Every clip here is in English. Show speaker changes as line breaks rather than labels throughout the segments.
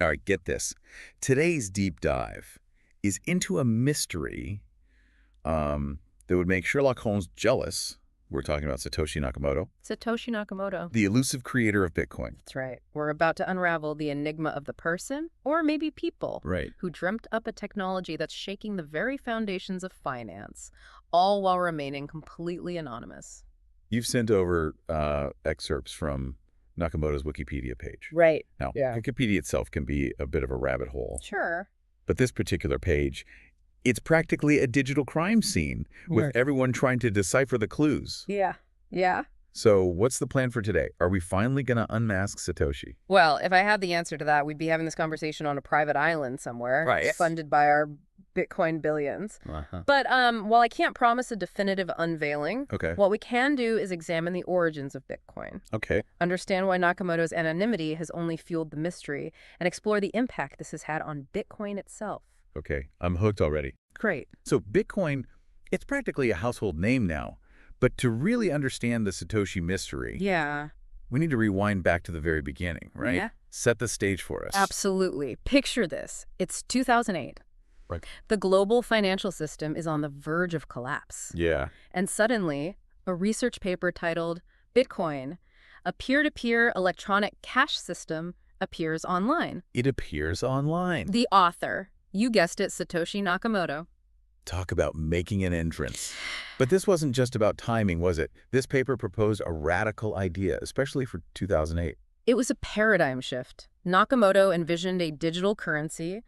All right, get this. Today's deep dive is into a mystery that would make Sherlock Holmes jealous. We're talking about Satoshi Nakamoto,
Satoshi Nakamoto.
the elusive creator of Bitcoin.
That's right. We're about to unravel the enigma of the person, or maybe people,
Right.
who dreamt up a technology that's shaking the very foundations of finance, all while remaining completely anonymous.
You've sent over excerpts from Nakamoto's Wikipedia page.
Right.
Now,
Yeah.
Wikipedia itself can be a bit of a rabbit hole,
Sure.
but this particular page, it's practically a digital crime scene with everyone trying to decipher the clues.
Yeah. Yeah.
So what's the plan for today? Are we finally going to unmask Satoshi?
Well, if I had the answer to that, we'd be having this conversation on a private island somewhere,
Right.
funded by our Bitcoin billions. But while I can't promise a definitive unveiling,
Okay.
what we can do is examine the origins of Bitcoin,
Okay.
understand why Nakamoto's anonymity has only fueled the mystery, and explore the impact this has had on Bitcoin itself.
Okay. I'm hooked already.
Great.
So Bitcoin, it's practically a household name now. But to really understand the Satoshi mystery,
Yeah.
we need to rewind back to the very beginning, right?
Yeah.
Set the stage for us.
Absolutely. Picture this. It's 2008.
Right.
The global financial system is on the verge of collapse.
Yeah.
And suddenly, a research paper titled Bitcoin, a peer-to-peer electronic cash system, appears online.
It appears online.
The author, you guessed it, Satoshi Nakamoto.
Talk about making an entrance. But this wasn't just about timing, was it? This paper proposed a radical idea, especially for 2008.
It was a paradigm shift. Nakamoto envisioned a digital currency,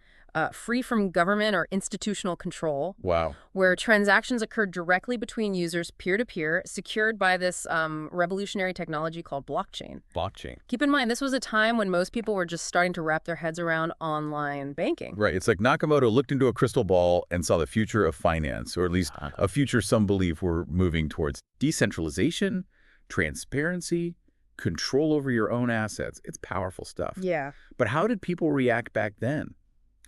free from government or institutional control,
Wow.
where transactions occurred directly between users peer-to-peer, secured by this revolutionary technology called blockchain.
Blockchain.
Keep in mind, this was a time when most people were just starting to wrap their heads around online banking.
Right. It's like Nakamoto looked into a crystal ball and saw the future of finance, or at least a future some believe we're moving towards. Decentralization, transparency, control over your own assets. It's powerful stuff.
Yeah.
But how did people react back then?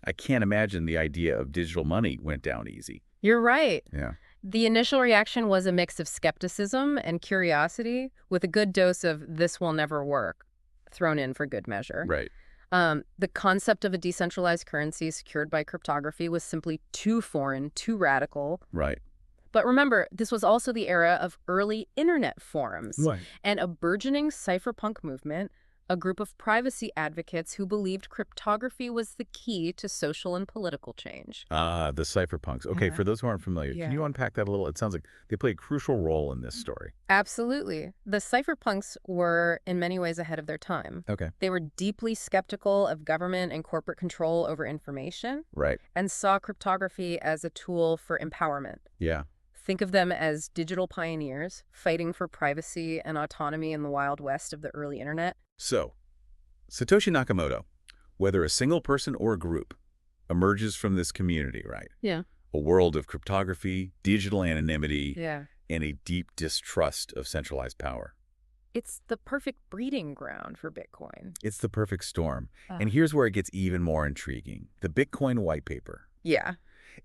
I can't imagine the idea of digital money went down easy.
You're right.
Yeah.
The initial reaction was a mix of skepticism and curiosity, with a good dose of "this will never work" thrown in for good measure.
Right.
The concept of a decentralized currency secured by cryptography was simply too foreign, too radical.
Right.
But remember, this was also the era of early internet forums and a burgeoning cypherpunk movement, a group of privacy advocates who believed cryptography was the key to social and political change.
The cypherpunks. Okay, for those who aren't familiar,
Yeah.
can you unpack that a little? It sounds like they play a crucial role in this story.
Absolutely. The cypherpunks were, in many ways, ahead of their time.
Okay.
They were deeply skeptical of government and corporate control over information
Right.
and saw cryptography as a tool for empowerment.
Yeah.
Think of them as digital pioneers fighting for privacy and autonomy in the Wild West of the early internet.
So, Satoshi Nakamoto, whether a single person or a group, emerges from this community, right?
Yeah.
A world of cryptography, digital anonymity,
Yeah.
and a deep distrust of centralized power.
It's the perfect breeding ground for Bitcoin.
It's the perfect storm. And here's where it gets even more intriguing. The Bitcoin white paper.
Yeah.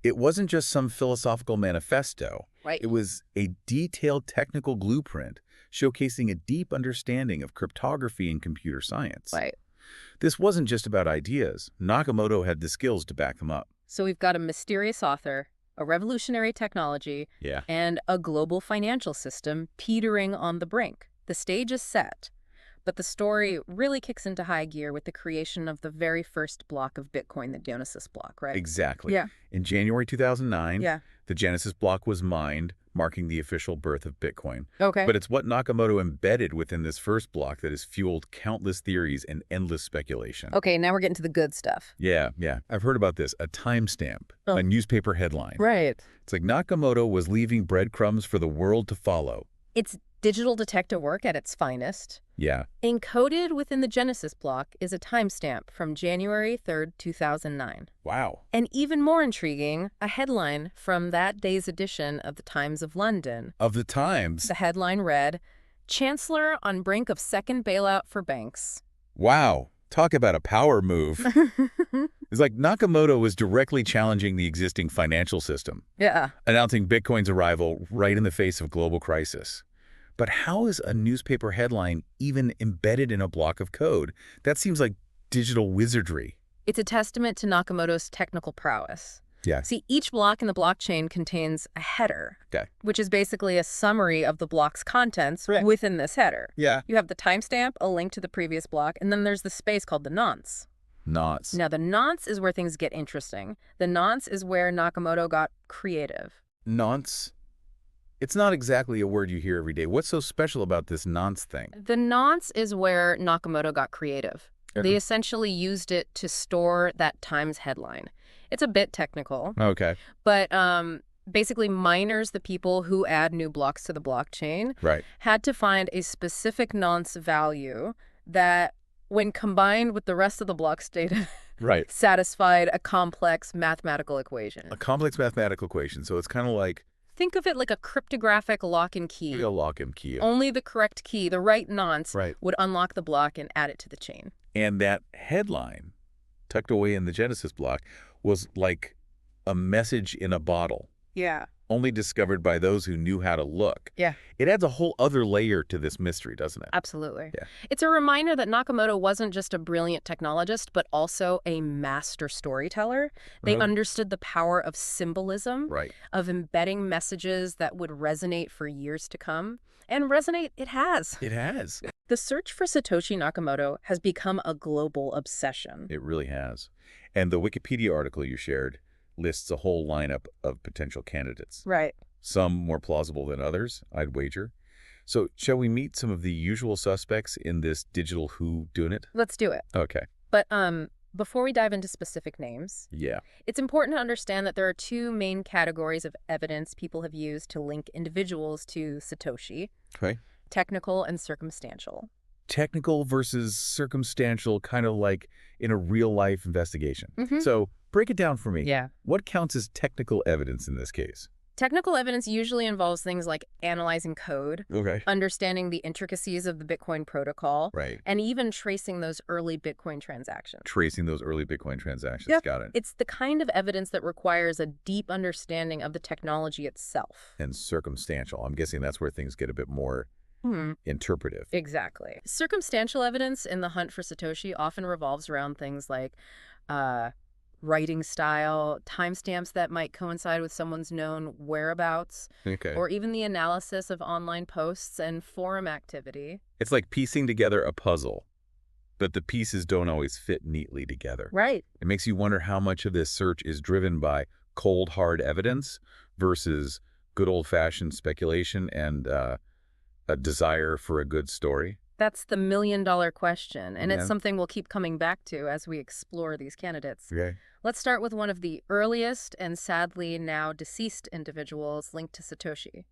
It wasn't just some philosophical manifesto.
Right.
It was a detailed technical blueprint showcasing a deep understanding of cryptography and computer science.
Right.
This wasn't just about ideas. Nakamoto had the skills to back them up.
So we've got a mysterious author, a revolutionary technology,
Yeah.
and a global financial system teetering on the brink. The stage is set, but the story really kicks into high gear with the creation of the very first block of Bitcoin, the Genesis block, right?
Exactly.
Yeah.
In January 2009,
Yeah.
the Genesis block was mined, marking the official birth of Bitcoin.
Okay.
But it's what Nakamoto embedded within this first block that has fueled countless theories and endless speculation.
Okay, now we're getting to the good stuff.
Yeah. I've heard about this. A timestamp, a newspaper headline.
Right.
It's like Nakamoto was leaving breadcrumbs for the world to follow.
It's digital detective work at its finest.
Yeah.
Encoded within the Genesis block is a timestamp from January 3rd, 2009.
Wow.
And even more intriguing, a headline from that day's edition of the Times of London.
Of the Times.
The headline read, "Chancellor on brink of second bailout for banks."
Wow. Talk about a power move. It's like Nakamoto was directly challenging the existing financial system,
Yeah.
announcing Bitcoin's arrival right in the face of global crisis. But how is a newspaper headline even embedded in a block of code? That seems like digital wizardry.
It's a testament to Nakamoto's technical prowess.
Yeah.
See, each block in the blockchain contains a header,
Okay.
which is basically a summary of the block's contents
Right.
within this header.
Yeah.
You have the timestamp, a link to the previous block, and then there's the space called the nonce.
Nonce.
Now, the nonce is where things get interesting. The nonce is where Nakamoto got creative.
Nonce? It's not exactly a word you hear every day. What's so special about this nonce thing?
The nonce is where Nakamoto got creative. They essentially used it to store that Times headline. It's a bit technical.
Okay.
But basically, miners, the people who add new blocks to the blockchain,
Right.
had to find a specific nonce value that, when combined with the rest of the block's data,
Right.
satisfied a complex mathematical equation.
A complex mathematical equation. So it's kind of like
Think of it like a cryptographic lock and key.
a lock and key.
Only the correct key, the right nonce,
Right.
would unlock the block and add it to the chain.
And that headline, tucked away in the Genesis block, was like a message in a bottle,
Yeah.
only discovered by those who knew how to look.
Yeah.
It adds a whole other layer to this mystery, doesn't it?
Absolutely.
Yeah.
It's a reminder that Nakamoto wasn't just a brilliant technologist, but also a master storyteller. They understood the power of symbolism,
Right.
of embedding messages that would resonate for years to come. And resonate, it has.
It has.
The search for Satoshi Nakamoto has become a global obsession.
It really has. And the Wikipedia article you shared lists a whole lineup of potential candidates.
Right.
Some more plausible than others, I'd wager. So shall we meet some of the usual suspects in this digital who doing it?
Let's do it.
Okay.
But before we dive into specific names,
Yeah.
it's important to understand that there are two main categories of evidence people have used to link individuals to Satoshi:
Okay.
technical and circumstantial.
Technical versus circumstantial, kind of like in a real-life investigation.
Mhm.
So break it down for me.
Yeah.
What counts as technical evidence in this case?
Technical evidence usually involves things like analyzing code,
Okay.
understanding the intricacies of the Bitcoin protocol,
Right.
and even tracing those early Bitcoin transactions.
Tracing those early Bitcoin transactions.
Yep.
Got it.
It's the kind of evidence that requires a deep understanding of the technology itself.
And circumstantial. I'm guessing that's where things get a bit more interpretive.
Exactly. Circumstantial evidence in the hunt for Satoshi often revolves around things like writing style, timestamps that might coincide with someone's known whereabouts,
Okay.
or even the analysis of online posts and forum activity.
It's like piecing together a puzzle, but the pieces don't always fit neatly together.
Right.
It makes you wonder how much of this search is driven by cold, hard evidence versus good old-fashioned speculation and a desire for a good story.
That's the million-dollar question, and
Yeah.
it's something we'll keep coming back to as we explore these candidates.
Okay.
Let's start with one of the earliest and sadly now deceased individuals linked to Satoshi,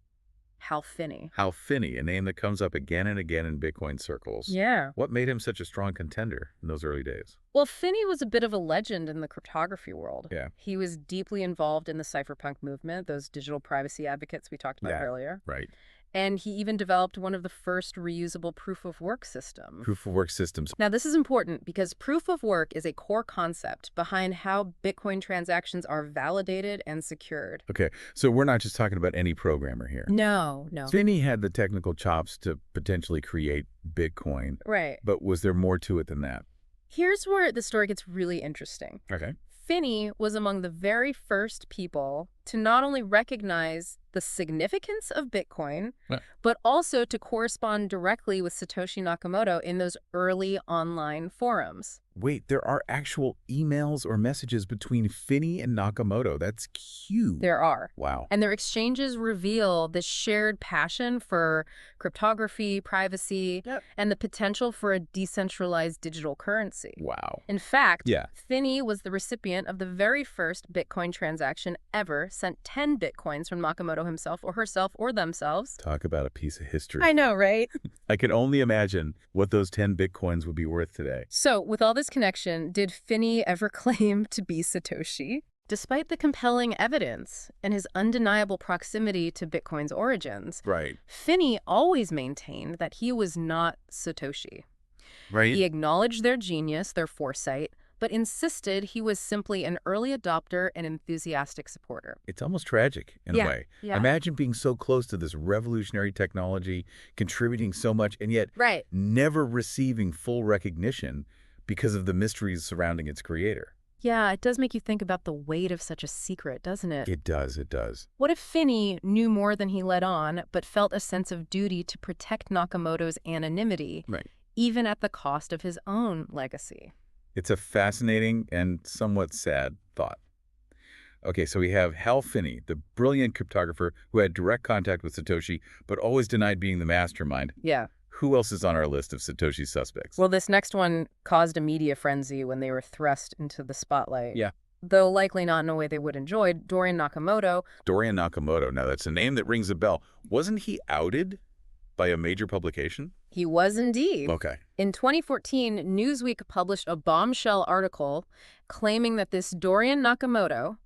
Hal Finney.
Hal Finney, a name that comes up again and again in Bitcoin circles.
Yeah.
What made him such a strong contender in those early days?
Well, Finney was a bit of a legend in the cryptography world.
Yeah.
He was deeply involved in the cypherpunk movement, those digital privacy advocates we talked about
Yeah.
earlier.
Right.
And he even developed one of the first reusable proof-of-work systems.
Proof-of-work systems.
Now, this is important because proof of work is a core concept behind how Bitcoin transactions are validated and secured.
Okay, so we're not just talking about any programmer here.
No.
Finney had the technical chops to potentially create Bitcoin,
Right.
but was there more to it than that?
Here's where the story gets really interesting.
Okay.
Finney was among the very first people to not only recognize the significance of Bitcoin, but also to correspond directly with Satoshi Nakamoto in those early online forums.
Wait, there are actual emails or messages between Finney and Nakamoto. That's cute.
There are.
Wow.
And their exchanges reveal this shared passion for cryptography, privacy, and the potential for a decentralized digital currency.
Wow.
In fact,
Yeah.
Finney was the recipient of the very first Bitcoin transaction ever sent 10 Bitcoins from Nakamoto himself or herself or themselves.
Talk about a piece of history.
I know, right?
I can only imagine what those 10 Bitcoins would be worth today.
So, with all this connection, did Finney ever claim to be Satoshi? Despite the compelling evidence and his undeniable proximity to Bitcoin's origins,
Right.
Finney always maintained that he was not Satoshi.
Right?
He acknowledged their genius, their foresight, but insisted he was simply an early adopter and enthusiastic supporter.
It's almost tragic in a way.
Yeah.
Imagine being so close to this revolutionary technology, contributing so much, and yet
Right.
never receiving full recognition, because of the mysteries surrounding its creator.
Yeah, it does make you think about the weight of such a secret, doesn't it?
It does, it does.
What if Finney knew more than he let on, but felt a sense of duty to protect Nakamoto's anonymity, even at the cost of his own legacy?
It's a fascinating and somewhat sad thought. Okay, so we have Hal Finney, the brilliant cryptographer who had direct contact with Satoshi, but always denied being the mastermind.
Yeah.
Who else is on our list of Satoshi suspects?
Well, this next one caused a media frenzy when they were thrust into the spotlight.
Yeah.
Though likely not in a way they would enjoy, Dorian Nakamoto.
Dorian Nakamoto. Now, that's a name that rings a bell. Wasn't he outed by a major publication?
He was indeed.
Okay.
In 2014, Newsweek published a bombshell article claiming that this Dorian Nakamoto,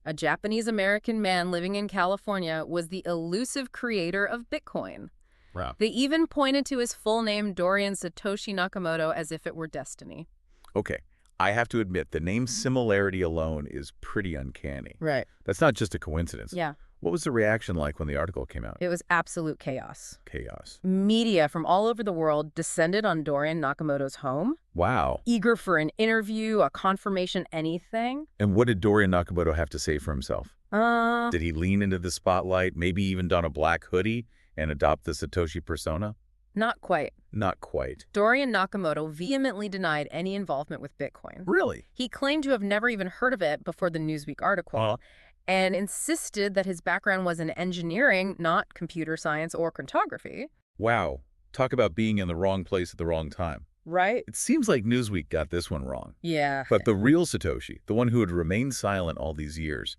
a Japanese-American man living in California, was the elusive creator of Bitcoin.
Wow.
They even pointed to his full name, Dorian Satoshi Nakamoto, as if it were destiny.
Okay. I have to admit, the name similarity alone is pretty uncanny.
Right.
That's not just a coincidence.
Yeah.
What was the reaction like when the article came out?
It was absolute chaos.
Chaos.
Media from all over the world descended on Dorian Nakamoto's home.
Wow.
Eager for an interview, a confirmation, anything.
And what did Dorian Nakamoto have to say for himself? Did he lean into the spotlight, maybe even don a black hoodie and adopt the Satoshi persona?
Not quite.
Not quite.
Dorian Nakamoto vehemently denied any involvement with Bitcoin.
Really?
He claimed to have never even heard of it before the Newsweek article, and insisted that his background was in engineering, not computer science or cryptography.
Wow. Talk about being in the wrong place at the wrong time.
Right?
It seems like Newsweek got this one wrong.
Yeah.
But the real Satoshi, the one who had remained silent all these years,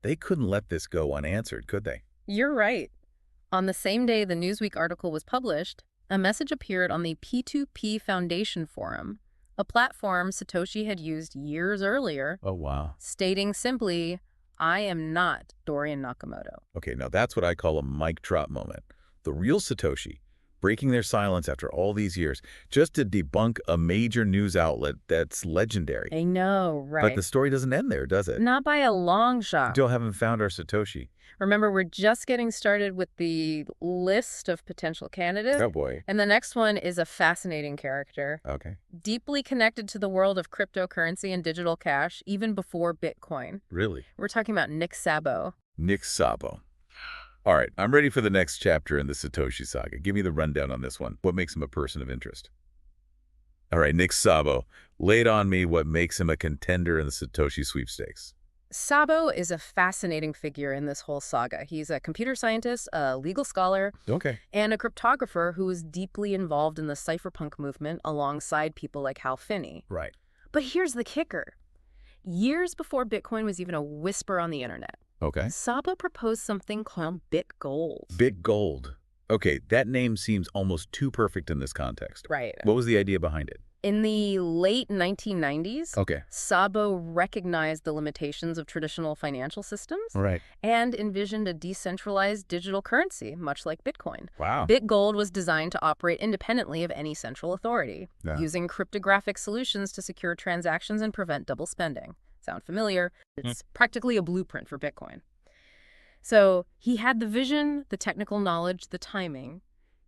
they couldn't let this go unanswered, could they?
You're right. On the same day the Newsweek article was published, a message appeared on the P2P Foundation forum, a platform Satoshi had used years earlier.
Oh, wow.
Stating simply, "I am not Dorian Nakamoto."
Okay, now that's what I call a mic drop moment. The real Satoshi, breaking their silence after all these years, just to debunk a major news outlet that's legendary.
I know, right?
But the story doesn't end there, does it?
Not by a long shot.
Still haven't found our Satoshi.
Remember, we're just getting started with the list of potential candidates.
Oh, boy.
And the next one is a fascinating character.
Okay.
Deeply connected to the world of cryptocurrency and digital cash, even before Bitcoin.
Really?
We're talking about Nick Szabo.
Nick Szabo. All right, I'm ready for the next chapter in the Satoshi saga. Give me the rundown on this one. What makes him a person of interest? All right, Nick Szabo, lay it on me what makes him a contender in the Satoshi sweepstakes.
Szabo is a fascinating figure in this whole saga. He's a computer scientist, a legal scholar, and a cryptographer who was deeply involved in the cypherpunk movement alongside people like Hal Finney.
Right.
But here's the kicker. Years before Bitcoin was even a whisper on the internet, Szabo proposed something called BitGold.
BitGold. Okay, that name seems almost too perfect in this context.
Right.
What was the idea behind it?
In the late 1990s, Szabo recognized the limitations of traditional financial systems and envisioned a decentralized digital currency, much like Bitcoin.
Wow.
BitGold was designed to operate independently of any central authority, using cryptographic solutions to secure transactions and prevent double spending. Sound familiar? It's practically a blueprint for Bitcoin. So he had the vision, the technical knowledge, the timing.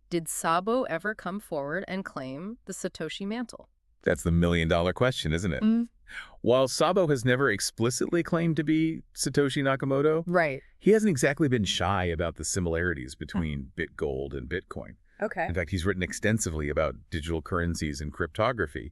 Did Szabo ever come forward and claim the Satoshi mantle?
That's the million-dollar question, isn't it? While Szabo has never explicitly claimed to be Satoshi Nakamoto, he hasn't exactly been shy about the similarities between BitGold and Bitcoin. In fact, he's written extensively about digital currencies and cryptography.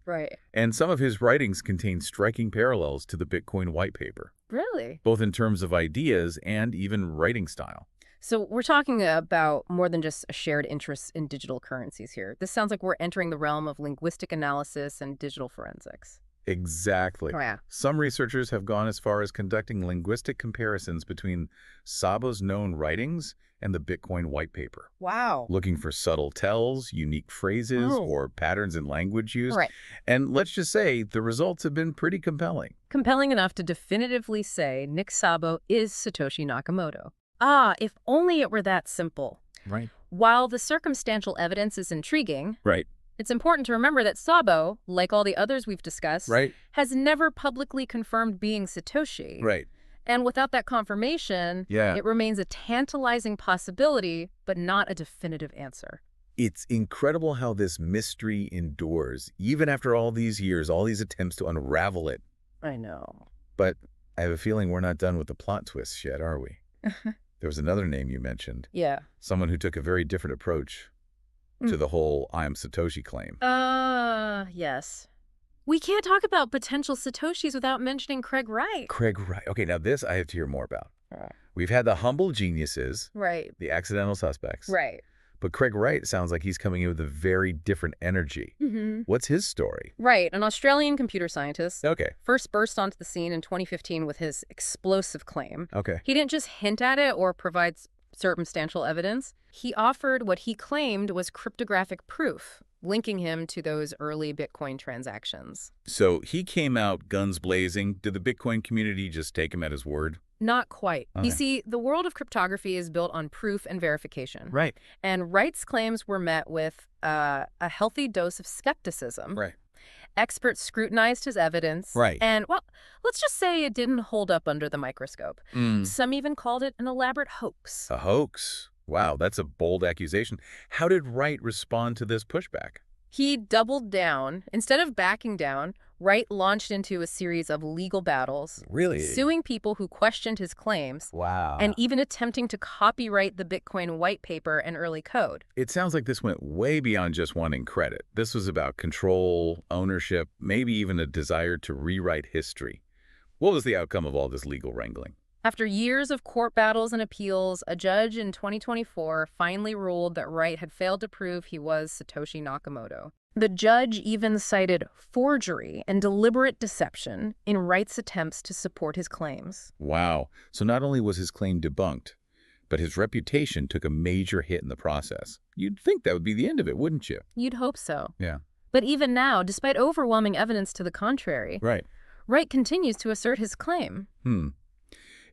And some of his writings contain striking parallels to the Bitcoin white paper.
Really?
Both in terms of ideas and even writing style.
So we're talking about more than just a shared interest in digital currencies here. This sounds like we're entering the realm of linguistic analysis and digital forensics.
Exactly. Some researchers have gone as far as conducting linguistic comparisons between Szabo's known writings and the Bitcoin white paper.
Wow.
Looking for subtle tells, unique phrases, or patterns in language used. And let's just say the results have been pretty compelling.
Compelling enough to definitively say Nick Szabo is Satoshi Nakamoto. Ah, if only it were that simple. While the circumstantial evidence is intriguing, it's important to remember that Szabo, like all the others we've discussed, has never publicly confirmed being Satoshi. And without that confirmation, it remains a tantalizing possibility, but not a definitive answer.
It's incredible how this mystery endures, even after all these years, all these attempts to unravel it.
I know.
But I have a feeling we're not done with the plot twists yet, are we? There was another name you mentioned.
Yeah.
Someone who took a very different approach to the whole I am Satoshi claim.
Yes. We can't talk about potential Satoshis without mentioning Craig Wright.
Craig Wright. Okay, now this I have to hear more about.
Right.
We've had the humble geniuses,
Right.
the accidental suspects.
Right.
But Craig Wright sounds like he's coming in with a very different energy. What's his story?
Right. An Australian computer scientist.
Okay.
First burst onto the scene in 2015 with his explosive claim.
Okay.
He didn't just hint at it or provide circumstantial evidence. He offered what he claimed was cryptographic proof, linking him to those early Bitcoin transactions.
So he came out guns blazing. Did the Bitcoin community just take him at his word?
Not quite.
Okay.
You see, the world of cryptography is built on proof and verification.
Right.
And Wright's claims were met with a healthy dose of skepticism.
Right.
Experts scrutinized his evidence.
Right.
And, well, let's just say it didn't hold up under the microscope. Some even called it an elaborate hoax.
A hoax? Wow, that's a bold accusation. How did Wright respond to this pushback?
He doubled down. Instead of backing down, Wright launched into a series of legal battles.
Really?
Suing people who questioned his claims.
Wow.
And even attempting to copyright the Bitcoin white paper and early code.
It sounds like this went way beyond just wanting credit. This was about control, ownership, maybe even a desire to rewrite history. What was the outcome of all this legal wrangling?
After years of court battles and appeals, a judge in 2024 finally ruled that Wright had failed to prove he was Satoshi Nakamoto. The judge even cited forgery and deliberate deception in Wright's attempts to support his claims.
Wow. So not only was his claim debunked, but his reputation took a major hit in the process. You'd think that would be the end of it, wouldn't you?
You'd hope so.
Yeah.
But even now, despite overwhelming evidence to the contrary,
Right.
Wright continues to assert his claim.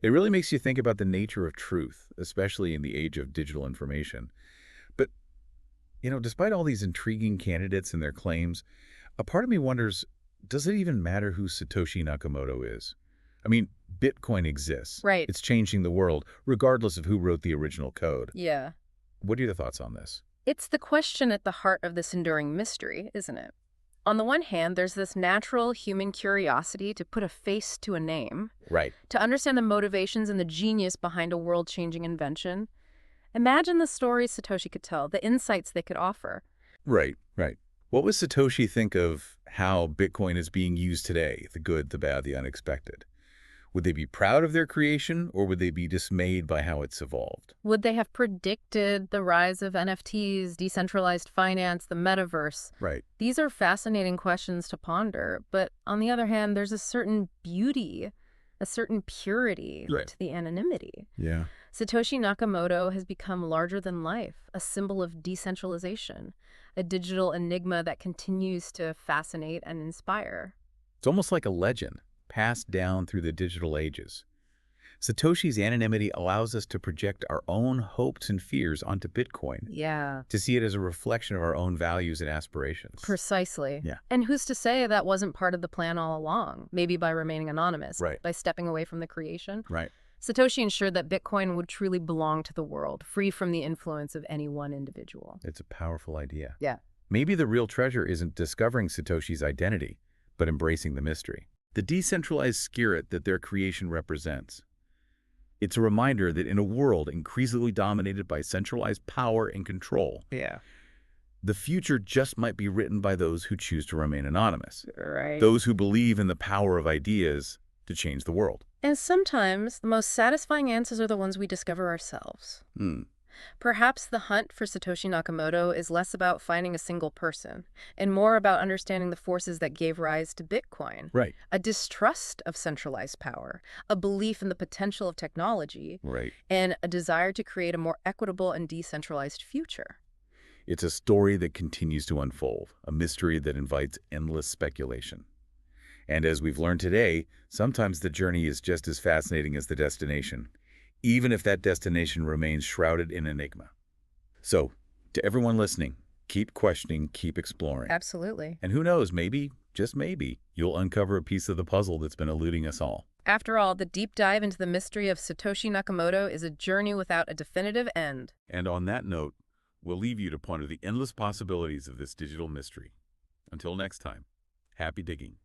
It really makes you think about the nature of truth, especially in the age of digital information. But, despite all these intriguing candidates and their claims, a part of me wonders, does it even matter who Satoshi Nakamoto is? I mean, Bitcoin exists.
Right.
It's changing the world, regardless of who wrote the original code.
Yeah.
What are your thoughts on this?
It's the question at the heart of this enduring mystery, isn't it? On the one hand, there's this natural human curiosity to put a face to a name.
Right.
To understand the motivations and the genius behind a world-changing invention. Imagine the stories Satoshi could tell, the insights they could offer.
Right. What would Satoshi think of how Bitcoin is being used today, the good, the bad, the unexpected? Would they be proud of their creation, or would they be dismayed by how it's evolved?
Would they have predicted the rise of NFTs, decentralized finance, the metaverse?
Right.
These are fascinating questions to ponder, but on the other hand, there's a certain beauty, a certain purity to the anonymity.
Yeah.
Satoshi Nakamoto has become larger than life, a symbol of decentralization, a digital enigma that continues to fascinate and inspire.
It's almost like a legend, passed down through the digital ages. Satoshi's anonymity allows us to project our own hopes and fears onto Bitcoin.
Yeah.
To see it as a reflection of our own values and aspirations.
Precisely.
Yeah.
And who's to say that wasn't part of the plan all along? Maybe by remaining anonymous.
Right.
By stepping away from the creation.
Right.
Satoshi ensured that Bitcoin would truly belong to the world, free from the influence of any one individual.
It's a powerful idea.
Yeah.
Maybe the real treasure isn't discovering Satoshi's identity, but embracing the mystery. The decentralized spirit that their creation represents. It's a reminder that in a world increasingly dominated by centralized power and control, the future just might be written by those who choose to remain anonymous.
Right.
Those who believe in the power of ideas to change the world.
And sometimes the most satisfying answers are the ones we discover ourselves. Perhaps the hunt for Satoshi Nakamoto is less about finding a single person and more about understanding the forces that gave rise to Bitcoin.
Right.
A distrust of centralized power, a belief in the potential of technology,
Right.
and a desire to create a more equitable and decentralized future.
It's a story that continues to unfold, a mystery that invites endless speculation. And as we've learned today, sometimes the journey is just as fascinating as the destination, even if that destination remains shrouded in enigma. So, to everyone listening, keep questioning, keep exploring.
Absolutely.
And who knows, maybe, just maybe, you'll uncover a piece of the puzzle that's been eluding us all.
After all, the deep dive into the mystery of Satoshi Nakamoto is a journey without a definitive end.
And on that note, We'll leave you to ponder the endless possibilities of this digital mystery. Until next time, happy digging.